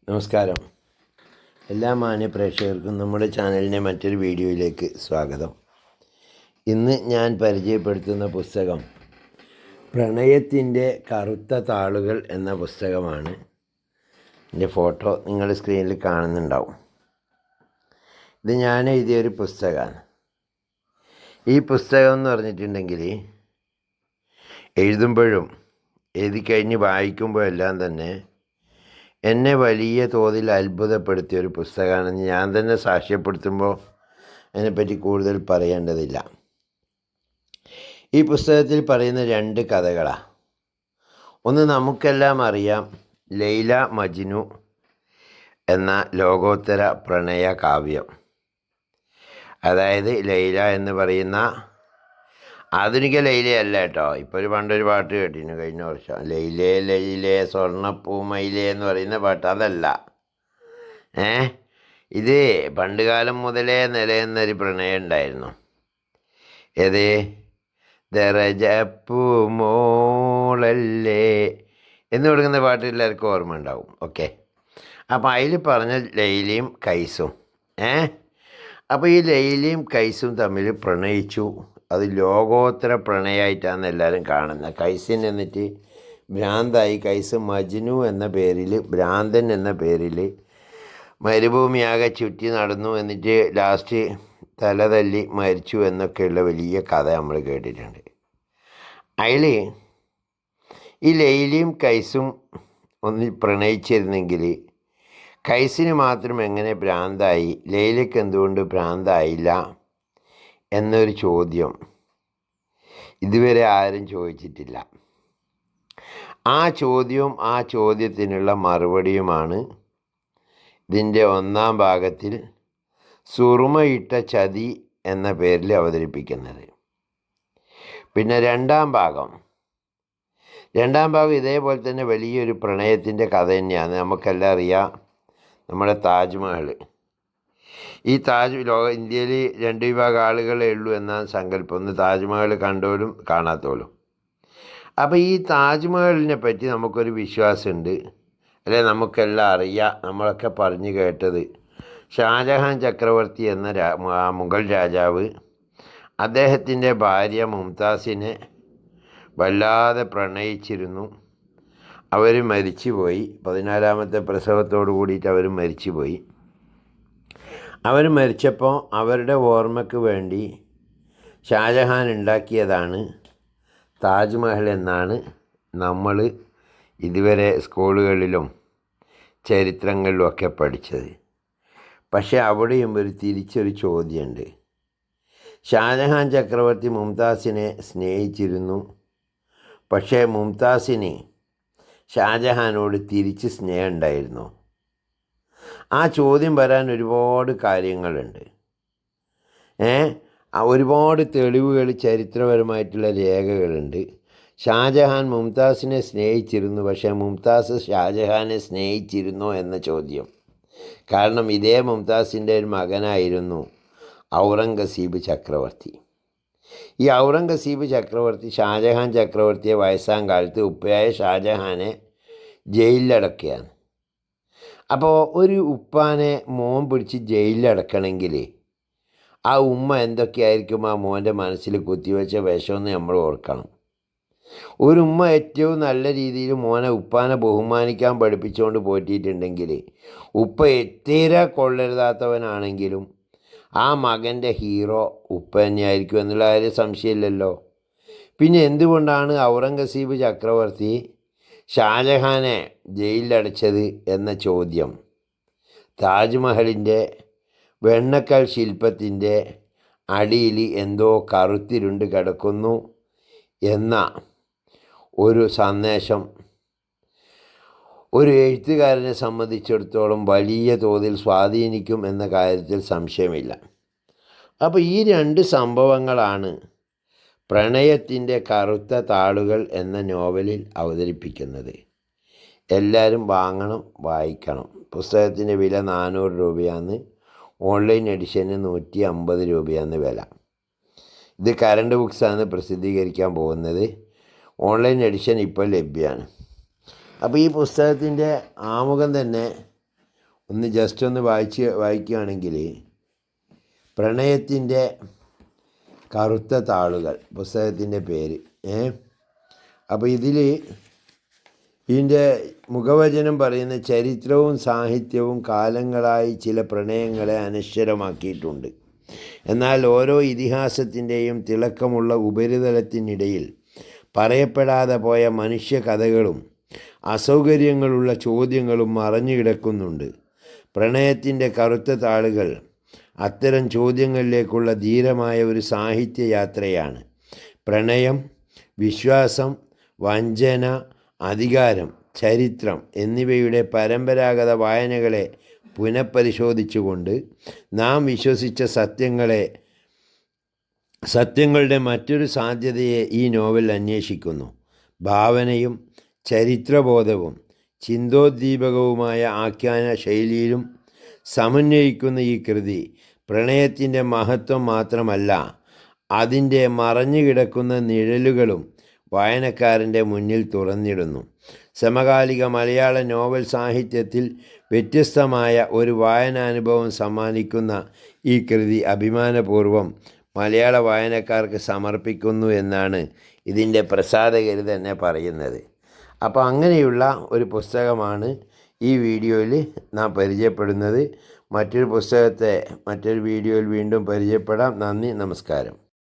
നമസ്കാരം. എല്ലാ മാന്യ പ്രേക്ഷകർക്കും നമ്മുടെ ചാനലിൻ്റെ മറ്റൊരു വീഡിയോയിലേക്ക് സ്വാഗതം. ഇന്ന് ഞാൻ പരിചയപ്പെടുത്തുന്ന പുസ്തകം പ്രണയത്തിൻ്റെ കറുത്ത താളുകൾ എന്ന പുസ്തകമാണ്. എൻ്റെ ഫോട്ടോ നിങ്ങൾ സ്ക്രീനിൽ കാണുന്നുണ്ടാവും. ഇത് ഞാൻ എഴുതിയൊരു പുസ്തകമാണ്. ഈ പുസ്തകം എന്ന് പറഞ്ഞിട്ടുണ്ടെങ്കിൽ എഴുതുമ്പോഴും എഴുതിക്കഴിഞ്ഞ് വായിക്കുമ്പോഴെല്ലാം തന്നെ എന്നെ വലിയ തോതിൽ അത്ഭുതപ്പെടുത്തിയൊരു പുസ്തകമാണെന്ന് ഞാൻ തന്നെ സാക്ഷ്യപ്പെടുത്തുമ്പോൾ അതിനെപ്പറ്റി കൂടുതൽ പറയേണ്ടതില്ല. ഈ പുസ്തകത്തിൽ പറയുന്ന രണ്ട് കഥകളാണ്. ഒന്ന് നമുക്കെല്ലാം അറിയാം, ലൈല മജ്നു എന്ന ലോകോത്തര പ്രണയ കാവ്യം. അതായത് ലൈല എന്ന് പറയുന്ന ആധുനിക ലൈലയല്ല കേട്ടോ. ഇപ്പോൾ പണ്ടൊരു പാട്ട് കേട്ടിരുന്നു കഴിഞ്ഞ വർഷം, ലൈലേ ലൈലേ സ്വർണ്ണപ്പൂമയിലേ എന്ന് പറയുന്ന പാട്ട്. അതല്ല, ഇത് പണ്ട് കാലം മുതലേ നിലനിന്നൊരു പ്രണയം ഉണ്ടായിരുന്നു. ഏത് ദറജപ്പൂ മോളല്ലേ എന്ന് തുടങ്ങുന്ന പാട്ട് എല്ലാവർക്കും ഓർമ്മ ഉണ്ടാവും. ഓക്കെ, അപ്പോൾ അതിൽ പറഞ്ഞ ലൈലയും കൈസും അപ്പോൾ ഈ ലൈലയും കൈസും തമ്മിൽ പ്രണയിച്ചു. അത് ലോകോത്തര പ്രണയമായിട്ടാണ് എല്ലാവരും കാണുന്നത്. കൈസിന് എന്നിട്ട് ഭ്രാന്തായി. കൈസ് മജ്നു എന്ന പേരിൽ, ഭ്രാന്തൻ എന്ന പേരിൽ മരുഭൂമിയാകെ ചുറ്റി നടന്നു. എന്നിട്ട് ലാസ്റ്റ് തല തല്ലി മരിച്ചു എന്നൊക്കെയുള്ള വലിയ കഥ നമ്മൾ കേട്ടിട്ടുണ്ട്. അതിൽ ഈ ലൈലയും കൈസും ഒന്ന് പ്രണയിച്ചിരുന്നെങ്കിൽ കൈസിന് മാത്രം എങ്ങനെ ഭ്രാന്തായി, ലൈലയ്ക്ക് എന്തുകൊണ്ട് ഭ്രാന്തായില്ല എന്നൊരു ചോദ്യം ഇതുവരെ ആരും ചോദിച്ചിട്ടില്ല. ആ ചോദ്യത്തിനുള്ള മറുപടിയുമാണ് ഇതിൻ്റെ ഒന്നാം ഭാഗത്തിൽ സുറുമയിട്ട ചതി എന്ന പേരിൽ അവതരിപ്പിക്കുന്നത്. പിന്നെ രണ്ടാം ഭാഗം ഇതേപോലെ തന്നെ വലിയൊരു പ്രണയത്തിൻ്റെ കഥ തന്നെയാണ്. നമുക്കെല്ലാം അറിയാം, നമ്മുടെ താജ്മഹൽ. ഈ ഇന്ത്യയിൽ 2 വിഭാഗം ആളുകളേ ഉള്ളൂ എന്നാണ് സങ്കല്പം. ഒന്ന് താജ്മഹൽ കണ്ടോലും കാണാത്തോലും. അപ്പോൾ ഈ താജ്മഹലിനെ പറ്റി നമുക്കൊരു വിശ്വാസമുണ്ട്, അല്ലെ? നമുക്കെല്ലാം അറിയാം, നമ്മളൊക്കെ പറഞ്ഞു കേട്ടത്. ഷാജഹാൻ ചക്രവർത്തി എന്ന മുഗൾ രാജാവ് അദ്ദേഹത്തിൻ്റെ ഭാര്യ മുംതാസിനെ വല്ലാതെ പ്രണയിച്ചിരുന്നു. അവർ മരിച്ചുപോയി. 14ാമത്തെ പ്രസവത്തോടു കൂടിയിട്ട് അവർ മരിച്ചുപോയി. അവർ മരിച്ചപ്പോൾ അവരുടെ ഓർമ്മയ്ക്ക് വേണ്ടി ഷാജഹാൻ ഉണ്ടാക്കിയതാണ് താജ്മഹൽ എന്നാണ് നമ്മൾ ഇതുവരെ സ്കൂളുകളിലും ചരിത്രങ്ങളിലുമൊക്കെ പഠിച്ചത്. പക്ഷേ അവിടെയും തിരിച്ചൊരു ചോദ്യമുണ്ട്. ഷാജഹാൻ ചക്രവർത്തി മുംതാസിനെ സ്നേഹിച്ചിരുന്നു. പക്ഷേ മുംതാസിന് ഷാജഹാനോട് തിരിച്ച് സ്നേഹം ഉണ്ടായിരുന്നു. ആ ചോദ്യം വരാൻ ഒരുപാട് കാര്യങ്ങളുണ്ട്. ഒരുപാട് തെളിവുകൾ, ചരിത്രപരമായിട്ടുള്ള രേഖകളുണ്ട്. ഷാജഹാൻ മുംതാസിനെ സ്നേഹിച്ചിരുന്നു, പക്ഷേ മുംതാസ് ഷാജഹാനെ സ്നേഹിച്ചിരുന്നോ എന്ന ചോദ്യം. കാരണം ഇതേ മുംതാസിൻ്റെ ഒരു മകനായിരുന്നു ഔറംഗസീബ് ചക്രവർത്തി. ഈ ഔറംഗസീബ് ചക്രവർത്തി ഷാജഹാൻ ചക്രവർത്തിയെ വയസ്സാം കാലത്ത് ഉപ്പയായ ഷാജഹാനെ ജയിലിലടക്കുകയാണ്. അപ്പോൾ ഒരു ഉപ്പാനെ മോൻ പിടിച്ച് ജയിലിലടക്കണമെങ്കിൽ ആ ഉമ്മ എന്തൊക്കെയായിരിക്കും ആ മോൻ്റെ മനസ്സിൽ കുത്തിവെച്ച വിഷമെന്ന് നമ്മൾ ഓർക്കണം. ഒരു ഉമ്മ ഏറ്റവും നല്ല രീതിയിൽ ഉപ്പാനെ ബഹുമാനിക്കാൻ പഠിപ്പിച്ചുകൊണ്ട് പോറ്റിയിട്ടുണ്ടെങ്കിൽ, ഉപ്പ എത്തേര കൊള്ളരുതാത്തവനാണെങ്കിലും ആ മകൻ്റെ ഹീറോ ഉപ്പ തന്നെയായിരിക്കും എന്നുള്ള കാര്യം സംശയമില്ലല്ലോ. പിന്നെ എന്തുകൊണ്ടാണ് ഔറംഗസീബ് ചക്രവർത്തി ഷാജഹാനെ ജയിലിലടച്ചത് എന്ന ചോദ്യം താജ്മഹലിൻ്റെ വെണ്ണക്കൽ ശില്പത്തിൻ്റെ അടിയിൽ എന്തോ കറുത്തിരുണ്ട് കിടക്കുന്നു എന്ന ഒരു സന്ദേശം ഒരു എഴുത്തുകാരനെ സംബന്ധിച്ചിടത്തോളം വലിയ തോതിൽ സ്വാധീനിക്കും എന്ന കാര്യത്തിൽ സംശയമില്ല. അപ്പോൾ ഈ 2 സംഭവങ്ങളാണ് പ്രണയത്തിൻ്റെ കറുത്ത താളുകൾ എന്ന നോവലിൽ അവതരിപ്പിക്കുന്നത്. എല്ലാവരും വാങ്ങണം, വായിക്കണം. പുസ്തകത്തിൻ്റെ വില 400 രൂപയാണ്. ഓൺലൈൻ എഡിഷന് 150 രൂപയാണ് വില. ഇത് കറണ്ട് ബുക്സാണ് പ്രസിദ്ധീകരിക്കാൻ പോകുന്നത്. ഓൺലൈൻ എഡിഷൻ ഇപ്പോൾ ലഭ്യമാണ്. അപ്പോൾ ഈ പുസ്തകത്തിൻ്റെ ആമുഖം തന്നെ ഒന്ന് ജസ്റ്റ് ഒന്ന് വായിക്കുകയാണെങ്കിൽ, പ്രണയത്തിൻ്റെ കറുത്ത താളുകൾ പുസ്തകത്തിൻ്റെ പേര്. അപ്പോൾ ഇതിൻ്റെ മുഖവചനം പറയുന്ന ചരിത്രവും സാഹിത്യവും കാലങ്ങളായി ചില പ്രണയങ്ങളെ അനശ്വരമാക്കിയിട്ടുണ്ട്. എന്നാൽ ഓരോ ഇതിഹാസത്തിൻ്റെയും തിളക്കമുള്ള ഉപരിതലത്തിനിടയിൽ പറയപ്പെടാതെ പോയ മനുഷ്യകഥകളും അസൗകര്യങ്ങളുള്ള ചോദ്യങ്ങളും മറഞ്ഞു കിടക്കുന്നുണ്ട്. പ്രണയത്തിൻ്റെ കറുത്ത താളുകൾ അത്തരം ചോദ്യങ്ങളിലേക്കുള്ള ധീരമായ ഒരു സാഹിത്യയാത്രയാണ്. പ്രണയം, വിശ്വാസം, വഞ്ചന, അധികാരം, ചരിത്രം എന്നിവയുടെ പരമ്പരാഗത വായനകളെ പുനഃപരിശോധിച്ചുകൊണ്ട് നാം വിശ്വസിച്ച സത്യങ്ങളുടെ മറ്റൊരു സാധ്യതയെ ഈ നോവൽ അന്വേഷിക്കുന്നു. ഭാവനയും ചരിത്രബോധവും ചിന്തോദ്ദീപകവുമായ ആഖ്യാന ശൈലിയിലും സമന്വയിക്കുന്ന ഈ കൃതി പ്രണയത്തിൻ്റെ മഹത്വം മാത്രമല്ല, അതിൻ്റെ മറഞ്ഞു കിടക്കുന്ന നിഴലുകളും വായനക്കാരൻ്റെ മുന്നിൽ തുറന്നിടുന്നു. സമകാലിക മലയാള നോവൽ സാഹിത്യത്തിൽ വ്യത്യസ്തമായ ഒരു വായനാനുഭവം സമ്മാനിക്കുന്ന ഈ കൃതി അഭിമാനപൂർവ്വം മലയാള വായനക്കാർക്ക് സമർപ്പിക്കുന്നു എന്നാണ് ഇതിൻ്റെ പ്രസാധകർ തന്നെ പറയുന്നത്. അപ്പോൾ അങ്ങനെയുള്ള ഒരു പുസ്തകമാണ് ഈ വീഡിയോയിൽ നാം പരിചയപ്പെടുന്നത്. മറ്റൊരു പുസ്തകത്തെ മറ്റൊരു വീഡിയോയിൽ വീണ്ടും പരിചയപ്പെടാം. നന്ദി, നമസ്കാരം.